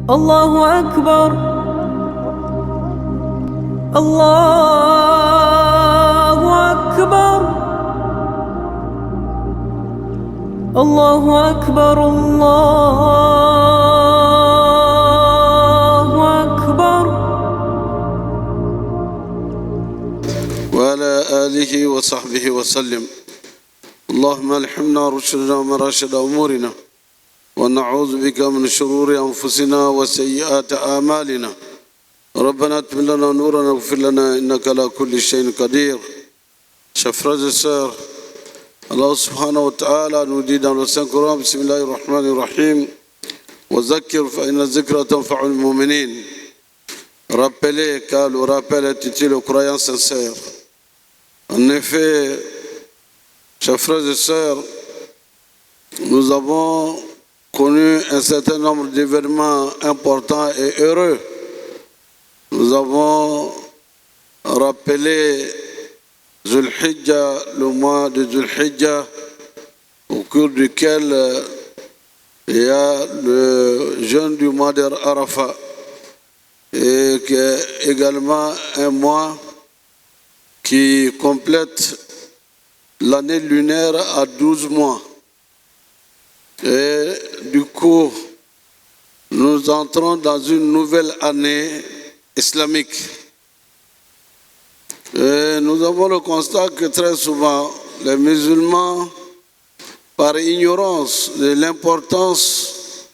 الله أكبر الله أكبر الله أكبر الله أكبر وعلى آله وصحبه وسلم. اللهم الحمنا رشدنا ومراشد أمورنا ونعوذ بك من شرور أنفسنا وسيئات أعمالنا. ربنا اتم لنا نورنا واغفر لنا إنك على كل شيء قدير. Chers frères et sœurs, Allah subhanahu wa ta'ala nous dit dans le Saint-Coran, Bismillahir Rahmanir Rahim, wa zakir fa inna zikra tanfa'ul mu'minin. Rappelez, car le rappel est utile aux croyants sincères. En effet, chers frères et sœurs, nous avons connu un certain nombre d'événements importants et heureux. Nous avons rappelé Zulhijjah, le mois de Zulhijjah, au cours duquel il y a le jeûne du mois d'Arafat, et qui est également un mois qui complète l'année lunaire à 12 mois. Et du coup, nous entrons dans une nouvelle année islamique. Et nous avons le constat que très souvent, les musulmans, par ignorance de l'importance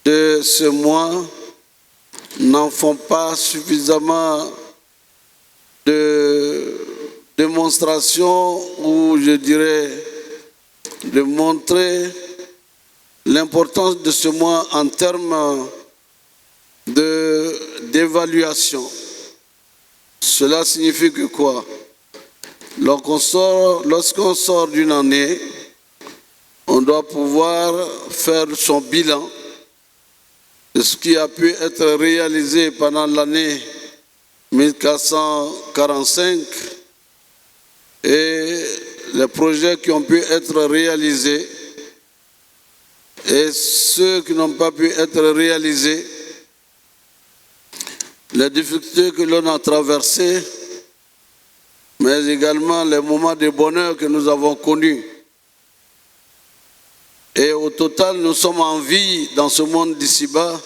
de ce mois, n'en font pas suffisamment de démonstration, ou je dirais de montrer l'importance de ce mois en termes d'évaluation. Cela signifie que quoi? Lorsqu'on sort d'une année, on doit pouvoir faire son bilan de ce qui a pu être réalisé pendant l'année 1445 et les projets qui ont pu être réalisés et ceux qui n'ont pas pu être réalisés, les difficultés que l'on a traversées, mais également les moments de bonheur que nous avons connus. Et au total, nous sommes en vie dans ce monde d'ici-bas.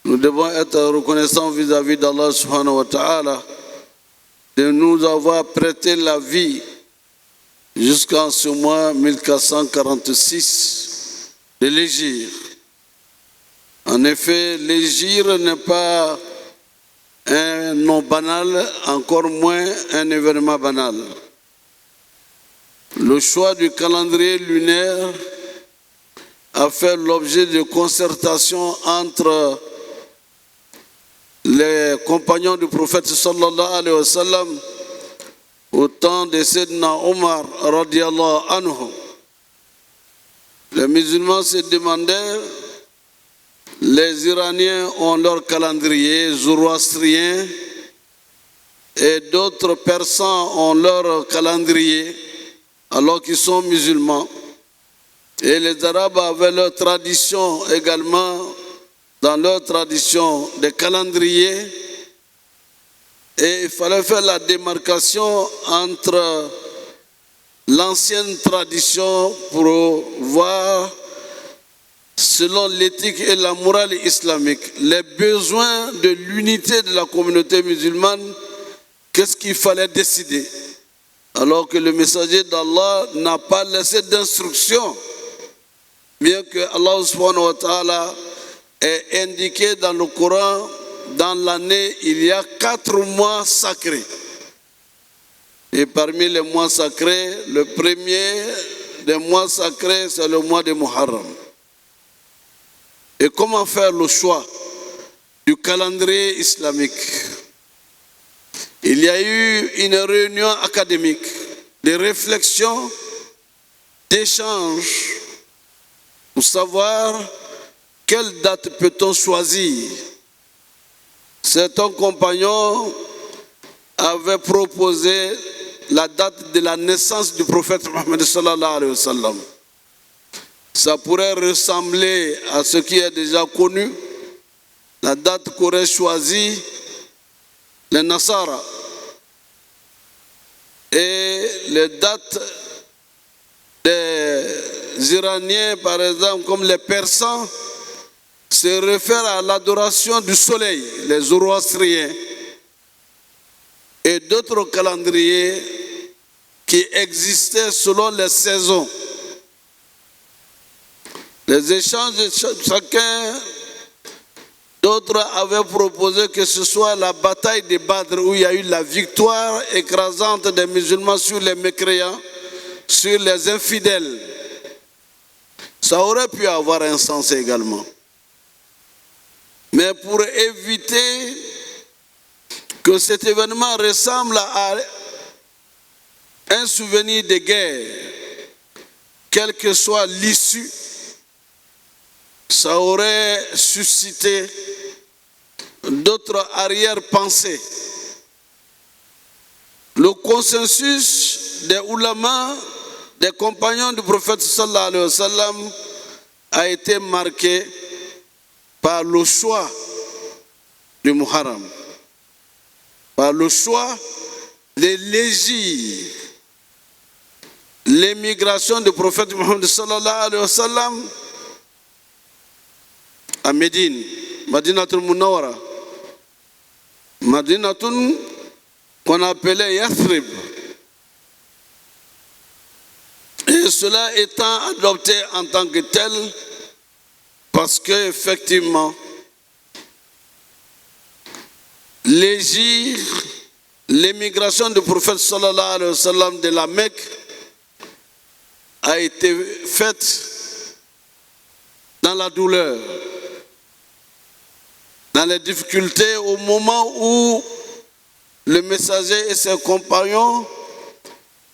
Nous devons être reconnaissants vis-à-vis d'Allah subhanahu wa ta'ala de nous avoir prêté la vie jusqu'en ce mois 1446 de l'Hégire. En effet, l'Hégire n'est pas un nom banal, encore moins un événement banal. Le choix du calendrier lunaire a fait l'objet de concertations entre les compagnons du prophète sallallahu alayhi wa sallam au temps de Sayyidina Omar radiyallahu anhu. Les musulmans se demandaient, les Iraniens ont leur calendrier zoroastrien et d'autres Persans ont leur calendrier alors qu'ils sont musulmans. Et les Arabes avaient leur tradition également, dans leur tradition des calendriers. Et il fallait faire la démarcation entre l'ancienne tradition pour voir, selon l'éthique et la morale islamique, les besoins de l'unité de la communauté musulmane, qu'est-ce qu'il fallait décider. Alors que le messager d'Allah n'a pas laissé d'instruction, bien que Allah subhanahu wa ta'ala ait indiqué dans le Coran, dans l'année, il y a 4 mois sacrés. Et parmi les mois sacrés, le premier des mois sacrés, c'est le mois de Muharram. Et comment faire le choix du calendrier islamique? Il y a eu une réunion académique, de réflexion, d'échange, pour savoir quelle date peut-on choisir. Certains compagnons avaient proposé la date de la naissance du prophète Mohammed sallallahu alayhi wa sallam. Ça pourrait ressembler à ce qui est déjà connu, la date qu'aurait choisie les Nasara. Et les dates des Iraniens, par exemple, comme les Persans, se réfèrent à l'adoration du soleil, les Zoroastriens, et d'autres calendriers qui existaient selon les saisons. Les échanges, chacun d'autres avaient proposé que ce soit la bataille de Badr où il y a eu la victoire écrasante des musulmans sur les mécréants, sur les infidèles. Ça aurait pu avoir un sens également. Mais pour éviter que cet événement ressemble à un souvenir de guerre, quelle que soit l'issue, ça aurait suscité d'autres arrière-pensées. Le consensus des oulémas, des compagnons du prophète sallallahu alayhi wa sallam, a été marqué par le choix du Muharram, par le choix de l'égir l'émigration du prophète Mohammed sallallahu alayhi wa sallam à Médine, Madinatul Munawwara, Madinatul qu'on appelait Yathrib. Et cela étant adopté en tant que tel, parce que effectivement, l'égir l'émigration du prophète sallallahu alayhi wa sallam de la Mecque a été faite dans la douleur, dans les difficultés, au moment où le messager et ses compagnons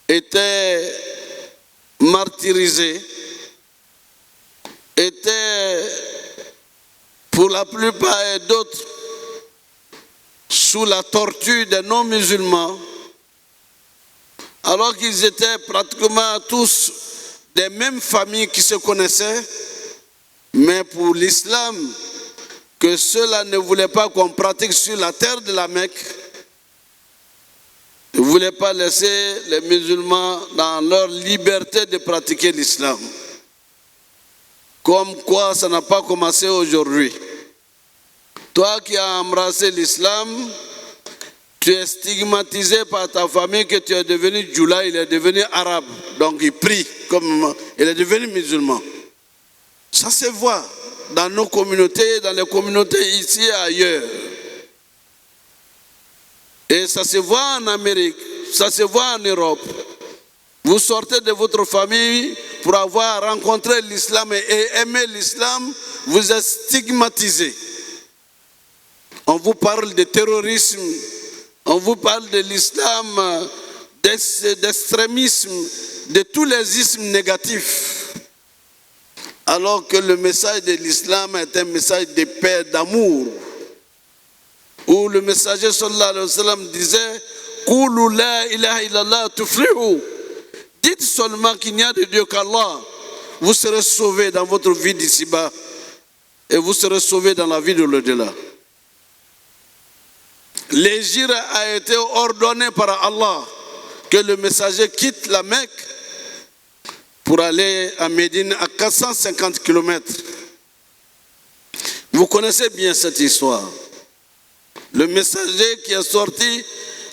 étaient martyrisés, étaient pour la plupart et d'autres sous la torture des non-musulmans, alors qu'ils étaient pratiquement tous des mêmes familles qui se connaissaient, mais pour l'islam, que ceux-là ne voulaient pas qu'on pratique sur la terre de la Mecque, ne voulaient pas laisser les musulmans dans leur liberté de pratiquer l'islam. Comme quoi ça n'a pas commencé aujourd'hui. Toi qui as embrassé l'islam, tu es stigmatisé par ta famille que tu es devenu djoula, il est devenu arabe. Donc il prie comme il est devenu musulman. Ça se voit dans nos communautés, dans les communautés ici et ailleurs. Et ça se voit en Amérique, ça se voit en Europe. Vous sortez de votre famille pour avoir rencontré l'islam et aimé l'islam, vous êtes stigmatisé. On vous parle de terrorisme, on vous parle de l'islam, d'extrémisme, de tous les ismes négatifs. Alors que le message de l'islam est un message de paix, d'amour. Où le messager sallallahu alayhi wa sallam disait « Qulu la ilaha illallah tuflihu » Dites seulement qu'il n'y a de Dieu qu'Allah. Vous serez sauvés dans votre vie d'ici-bas et vous serez sauvés dans la vie de l'au-delà. L'hégire a été ordonné par Allah que le messager quitte la Mecque pour aller à Médine à 450 km. Vous connaissez bien cette histoire. Le messager qui est sorti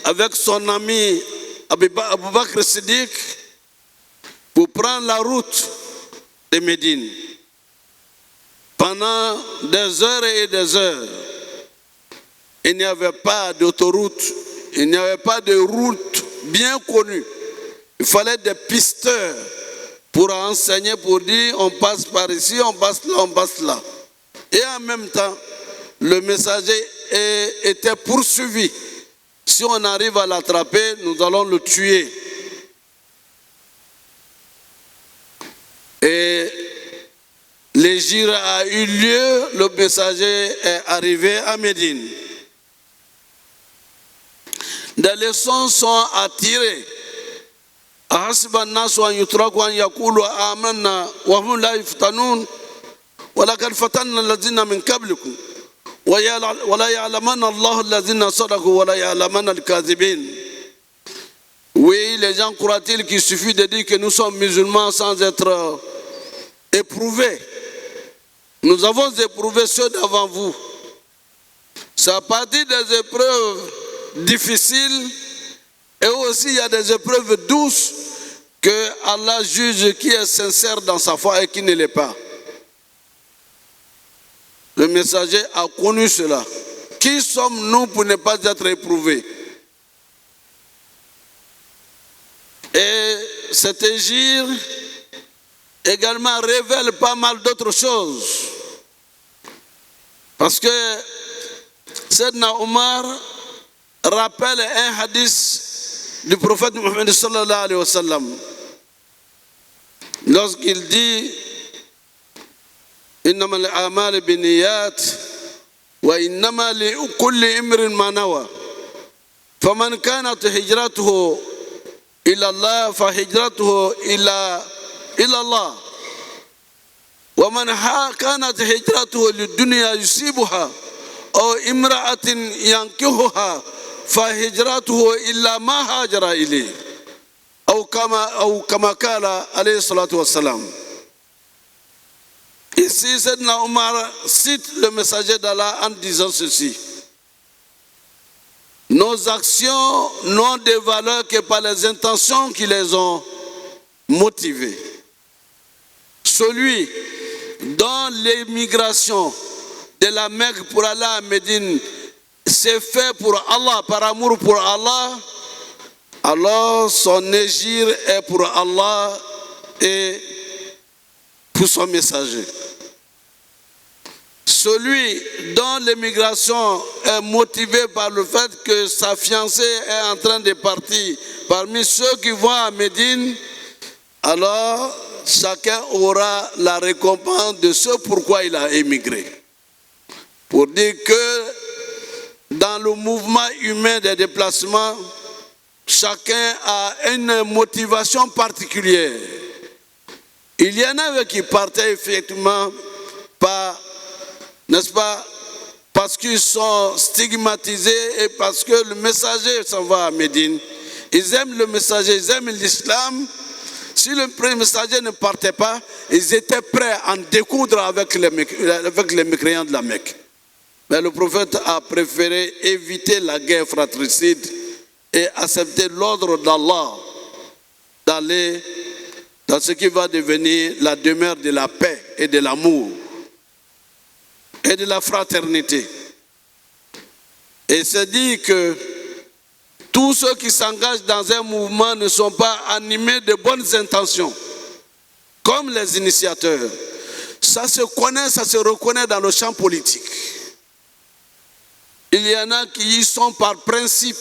avec son ami Abu Bakr Siddiq pour prendre la route de Médine. Pendant des heures et des heures, il n'y avait pas d'autoroute, il n'y avait pas de route bien connue. Il fallait des pisteurs pour enseigner, pour dire on passe par ici, on passe là, on passe là. Et en même temps, le messager était poursuivi. Si on arrive à l'attraper, nous allons le tuer. Et l'hégire a eu lieu, le messager est arrivé à Médine. Des leçons sont à tirer. أحسب الناس أن يتركوا أن يقولوا آمنا وهم لا يفتنون ولقد فتنا الذين من قبلكم وَلَا يَعْلَمَنَ اللَّهُ الَّذِينَ صَدَقُوا وَلَا يَعْلَمَنَ الْكَاذِبِينَ. Oui, les gens croient-ils qu'il suffit de dire que nous sommes musulmans sans être éprouvés? Nous avons éprouvé ceux d'avant vous. C'est à partir des épreuves difficiles et aussi il y a des épreuves douces que Allah juge qui est sincère dans sa foi et qui ne l'est pas. Le messager a connu cela. Qui sommes-nous pour ne pas être éprouvés? Et cet hégire également révèle pas mal d'autres choses. Parce que Sayyidina Omar rappelle un hadith du prophète Mohammed sallallahu alayhi wa sallam. Lorsqu'il dit إنما الأعمال بالنيات وإنما لكل امرئ ما نوى فمن كانت هجرته إلى الله فهجرته إلى الله ومن كانت هجرته للدنيا يصيبها أو امرأة ينكحها فهجرته إلى ما هاجر إليه أو كما قال عليه الصلاة والسلام. Ici, Sayyidina Omar cite le messager d'Allah en disant ceci: nos actions n'ont de valeur que par les intentions qui les ont motivées. Celui dont l'émigration de la Mecque pour aller à Médine s'est fait pour Allah, par amour pour Allah, alors son hégire est pour Allah et pour son messager. Celui dont l'émigration est motivée par le fait que sa fiancée est en train de partir parmi ceux qui vont à Médine, alors chacun aura la récompense de ce pourquoi il a émigré. Pour dire que dans le mouvement humain des déplacements, chacun a une motivation particulière. Il y en avait qui partaient effectivement pas, n'est-ce pas, parce qu'ils sont stigmatisés et parce que le messager s'en va à Médine. Ils aiment le messager, ils aiment l'islam. Si le premier messager ne partait pas, ils étaient prêts à en découdre avec les mécréants de la Mecque. Mais le prophète a préféré éviter la guerre fratricide et accepter l'ordre d'Allah d'aller dans ce qui va devenir la demeure de la paix et de l'amour et de la fraternité. Et c'est dit que tous ceux qui s'engagent dans un mouvement ne sont pas animés de bonnes intentions, comme les initiateurs. Ça se connaît, ça se reconnaît dans le champ politique. Il y en a qui y sont par principe.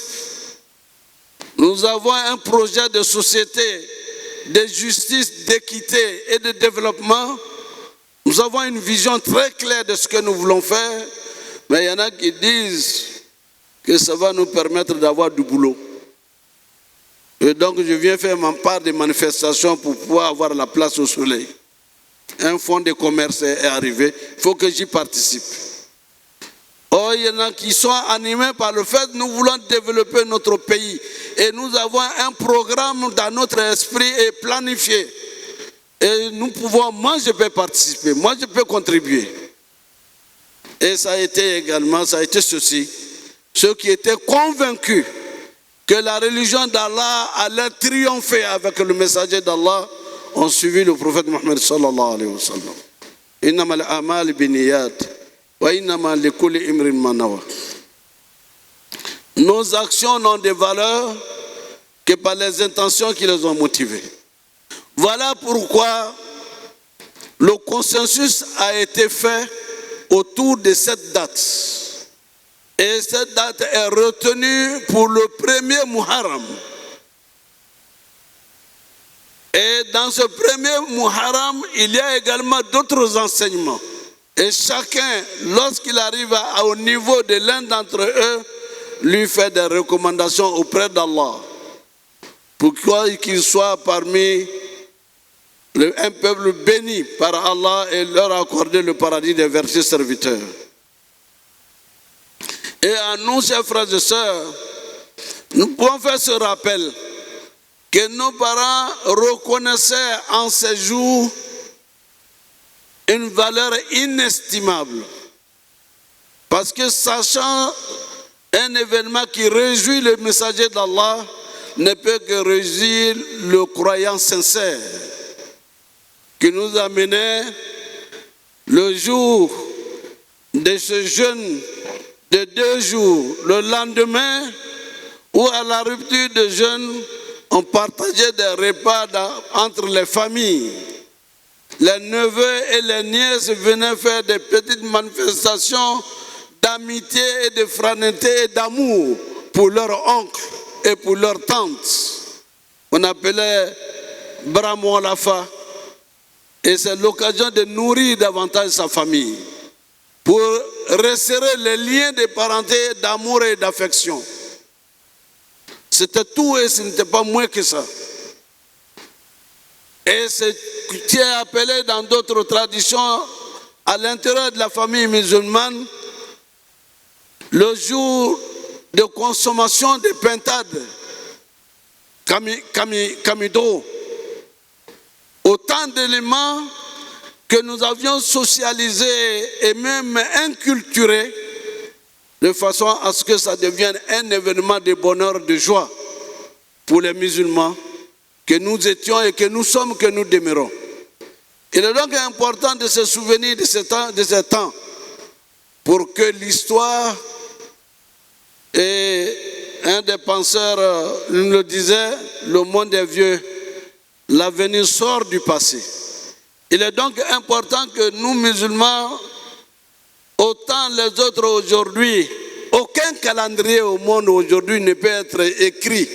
Nous avons un projet de société, de justice, d'équité et de développement. Nous avons une vision très claire de ce que nous voulons faire, mais il y en a qui disent que ça va nous permettre d'avoir du boulot. Et donc je viens faire ma part des manifestations pour pouvoir avoir la place au soleil. Un fonds de commerce est arrivé, il faut que j'y participe. Or, il y en a qui sont animés par le fait que nous voulons développer notre pays. Et nous avons un programme dans notre esprit et planifié. Et nous pouvons, moi je peux participer, moi je peux contribuer. Et ça a été également, ça a été ceci. Ceux qui étaient convaincus que la religion d'Allah allait triompher avec le messager d'Allah ont suivi le prophète Mohammed sallallahu alayhi wa sallam. Innama al-a'mal binniyat wa innama likulli imrin ma nawa. Nos actions n'ont de valeur que par les intentions qui les ont motivées. Voilà pourquoi le consensus a été fait autour de cette date. Et cette date est retenue pour le premier Muharram. Et dans ce premier Muharram, il y a également d'autres enseignements. Et chacun, lorsqu'il arrive au niveau de l'un d'entre eux, lui fait des recommandations auprès d'Allah. Pour qu'il soit parmi un peuple béni par Allah et leur accorder le paradis des versets serviteurs. Et à nous, chers frères et sœurs, nous pouvons faire ce rappel que nos parents reconnaissaient en ces jours une valeur inestimable. Parce que sachant un événement qui réjouit le messager d'Allah, ne peut que réjouir le croyant sincère, qui nous amenait le jour de ce jeûne de 2 jours, le lendemain, où à la rupture de jeûne, on partageait des repas entre les familles. Les neveux et les nièces venaient faire des petites manifestations d'amitié et de fraternité et d'amour pour leur oncle et pour leur tante. On appelait Bramo Lafa. Et c'est l'occasion de nourrir davantage sa famille pour resserrer les liens de parenté, d'amour et d'affection. C'était tout et ce n'était pas moins que ça. Et ce qui est appelé dans d'autres traditions, à l'intérieur de la famille musulmane, le jour de consommation de pintades, kamido, autant d'éléments que nous avions socialisés et même inculturés de façon à ce que ça devienne un événement de bonheur, de joie pour les musulmans que nous étions et que nous sommes, que nous demeurons. Il est donc important de se souvenir de ce temps pour que l'histoire, et un des penseurs nous le disait, le monde est vieux, l'avenir sort du passé. Il est donc important que nous musulmans, autant les autres aujourd'hui, aucun calendrier au monde aujourd'hui ne peut être écrit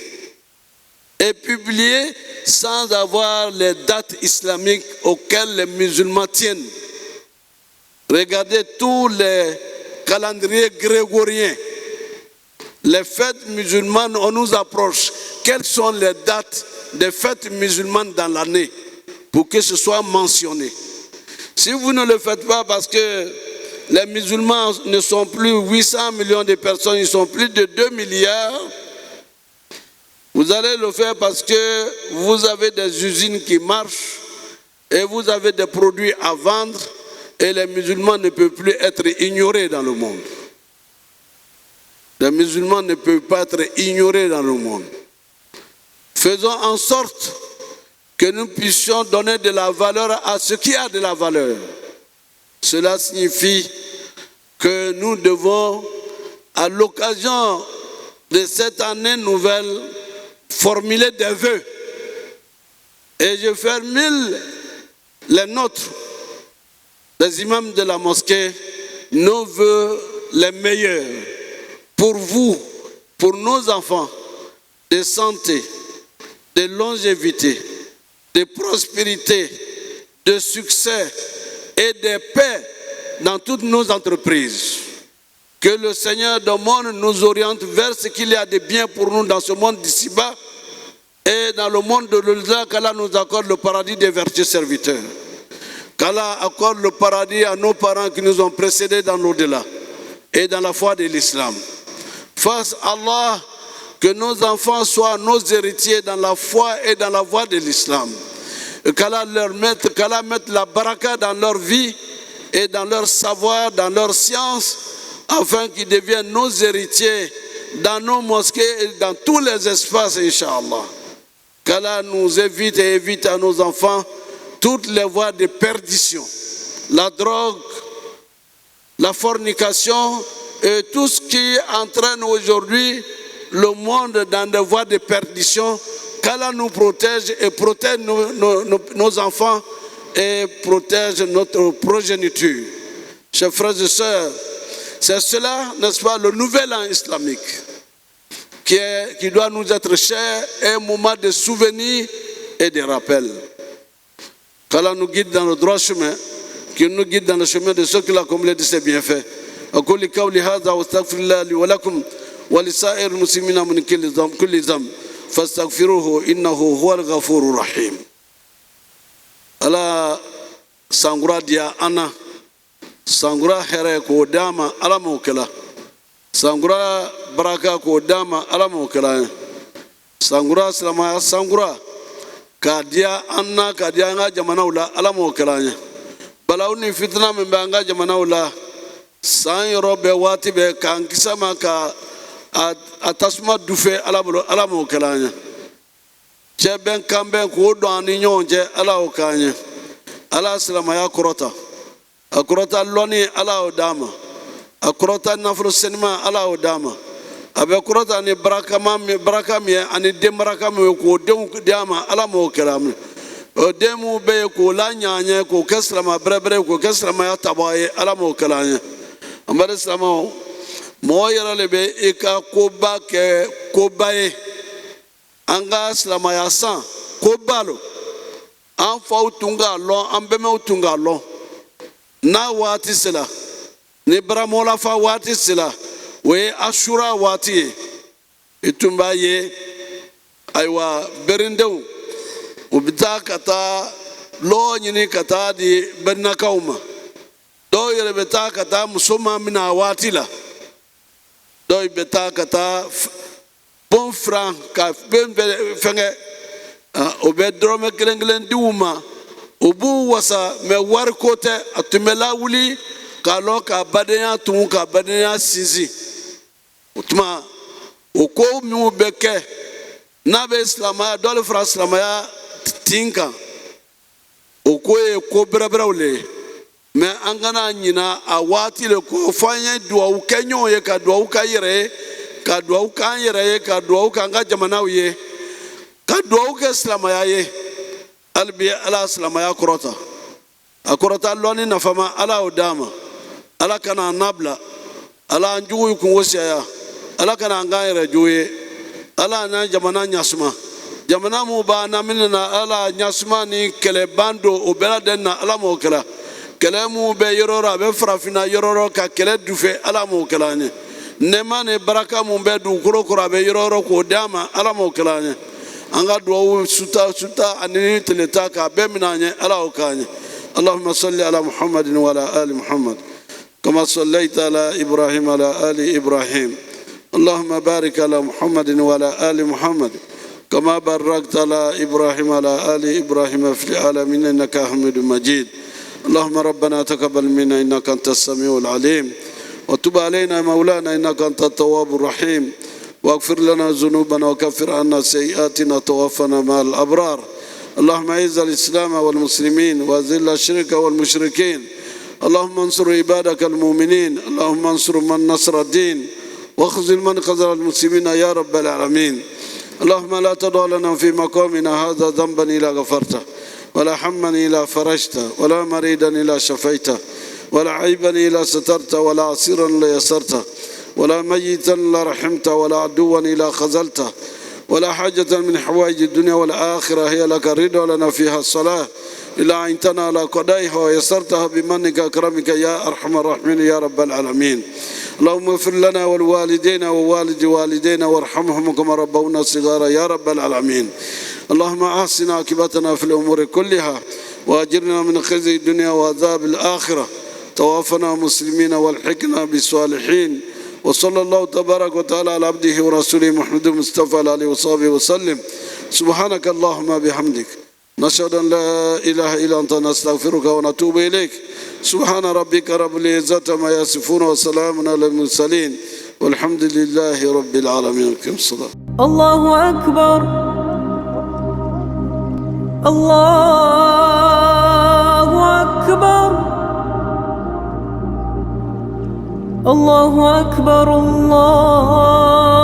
et publié sans avoir les dates islamiques auxquelles les musulmans tiennent. Regardez tous les calendriers grégoriens. Les fêtes musulmanes, on nous approche. Quelles sont les dates des fêtes musulmanes dans l'année pour que ce soit mentionné? Si vous ne le faites pas parce que les musulmans ne sont plus 800 millions de personnes, ils sont plus de 2 milliards, vous allez le faire parce que vous avez des usines qui marchent et vous avez des produits à vendre et les musulmans ne peuvent plus être ignorés dans le monde. Les musulmans ne peuvent pas être ignorés dans le monde. Faisons en sorte que nous puissions donner de la valeur à ce qui a de la valeur. Cela signifie que nous devons, à l'occasion de cette année nouvelle, formuler des vœux. Et je formule les nôtres, les imams de la mosquée, nos vœux les meilleurs pour vous, pour nos enfants, de santé, de longévité, de prospérité, de succès et de paix dans toutes nos entreprises. Que le Seigneur du monde nous oriente vers ce qu'il y a de bien pour nous dans ce monde d'ici-bas et dans le monde de l'au-delà, qu'Allah nous accorde le paradis des vertueux serviteurs. Qu'Allah accorde le paradis à nos parents qui nous ont précédés dans l'au-delà et dans la foi de l'islam. Fasse Allah que nos enfants soient nos héritiers dans la foi et dans la voie de l'islam. Qu'Allah mette la baraka dans leur vie et dans leur savoir, dans leur science, afin qu'ils deviennent nos héritiers dans nos mosquées et dans tous les espaces, Inch'Allah. Qu'Allah nous évite et évite à nos enfants toutes les voies de perdition, la drogue, la fornication et tout ce qui entraîne aujourd'hui le monde dans des voies de perdition. Qu'Allah nous protège et protège nos enfants et protège notre progéniture. Chers frères et sœurs, c'est cela, n'est-ce pas, le nouvel an islamique qui doit nous être cher, un moment de souvenir et de rappel. Qu'Allah nous guide dans le droit chemin, qu'il nous guide dans le chemin de ceux qui l'ont comblé de ses bienfaits. أقول قولي هذا واستغفر الله لي ولكم ولسائر المسلمين من كل ذنب فاستغفروه إنه هو الغفور الرحيم. ala sangura dia ana sangura here ko dama ala mo kala sangura baraka ko dama ala mo kala sangura salama sangura kadia anna kadia nga jamana ula ala mo kala balaw ni fitna min banga jamana ula san yoro be wati be kan kisama ka atasma dufe ala mo kala cheben kamben ko do ani nyonje ala o kanye ala salama ya kurota akurota loni ala o dama akurota nafru sinima ala o dama abe kurota ni baraka mi ani demaraka mi ko de dama ala mo keram o demu be ko la nyanye ko keslama brebre ko keslama ya tabaye ala mo kelanye amare sama mo yara lebe ika ko ba ke ko baye anga slama ya san ko balo an fa utunga lo an be me utunga lo na wati sila ni bramola fa wati sila we ashura wati itumba ye aywa berindeu ubita kata lo nyini kata di benna kauma do yere beta kata musoma mina wati la do beta kata bon franc ka ben fenge obe drome kelenglen diuma obu wasa me war kote atumela wuli ka lo ka badenya tun ka badenya sinzi utuma oko mi beke na be islamaya dole fra islamaya tinka oko e ko brabrawle me angana nyina awati le ko fanya duwa kenyo ye ka duwa ka yere ka duwa ka yere ka duwa ka nga jamana ye ka duwa ka islamaya ye albi ala islamaya kurota akurota loni nafama ala odama ala kana nabla ala anjugu kun wosiya ala kana ngayre juye ala na jamana nyasma jamana mu ba na minna ala nyasma ni kele bando o bela denna ala mo kala kele mu be yorora be frafina yororo ka kele dufe ala mo kala ne mane baraka mu be du kuro kuro be yororo ko dama ala mo kala anga do suta anini teleta ka be minanye ala o kanye اللهم صل على محمد وعلى آل محمد كما صليت على إبراهيم وعلى آل إبراهيم اللهم بارك على محمد وعلى آل محمد كما باركت على إبراهيم وعلى آل إبراهيم في العالمين إنك حميد مجيد اللهم ربنا تقبل منا إنك أنت السميع العليم وتب علينا مولانا إنك أنت التواب الرحيم واغفر لنا ذنوبنا وكفر عنا سيئاتنا توفنا مع الأبرار اللهم اعز الإسلام والمسلمين وأذل الشرك والمشركين اللهم انصر عبادك المؤمنين اللهم انصر من نصر الدين واخذل من خذل المسلمين يا رب العالمين اللهم لا تدع لنا في مقامنا هذا ذنبا إلا غفرته ولا حما إلا فرجته ولا مريدا إلا شفيته ولا عيبا إلا سترته ولا عسيرا إلا يسرته ولا ميتا إلا رحمته ولا عدوا إلا خذلته ولا حاجة من حوائج الدنيا والآخرة هي لك رضا لنا فيها الصلاة إلا عينتنا على قضائها ويسرتها بمنك أكرمك يا أرحم الراحمين يا رب العالمين اللهم اغفر لنا والوالدين ووالد والدينا وارحمهم كما ربونا صغارا يا رب العالمين اللهم أحسن عاقبتنا في الأمور كلها وأجرنا من خزي الدنيا وعذاب الآخرة توفنا مسلمين والحقنا بالصالحين وصلى الله تبارك وتعالى على عبده ورسوله محمد المصطفى عليه وصحبه وسلم سبحانك اللهم بحمدك نشهد أن لا إله إلا أنت نستغفرك ونتوب إليك سبحان ربك رب العزة ما يصفون وسلام على المرسلين والحمد لله رب العالمين. الله أكبر الله أكبر الله أكبر الله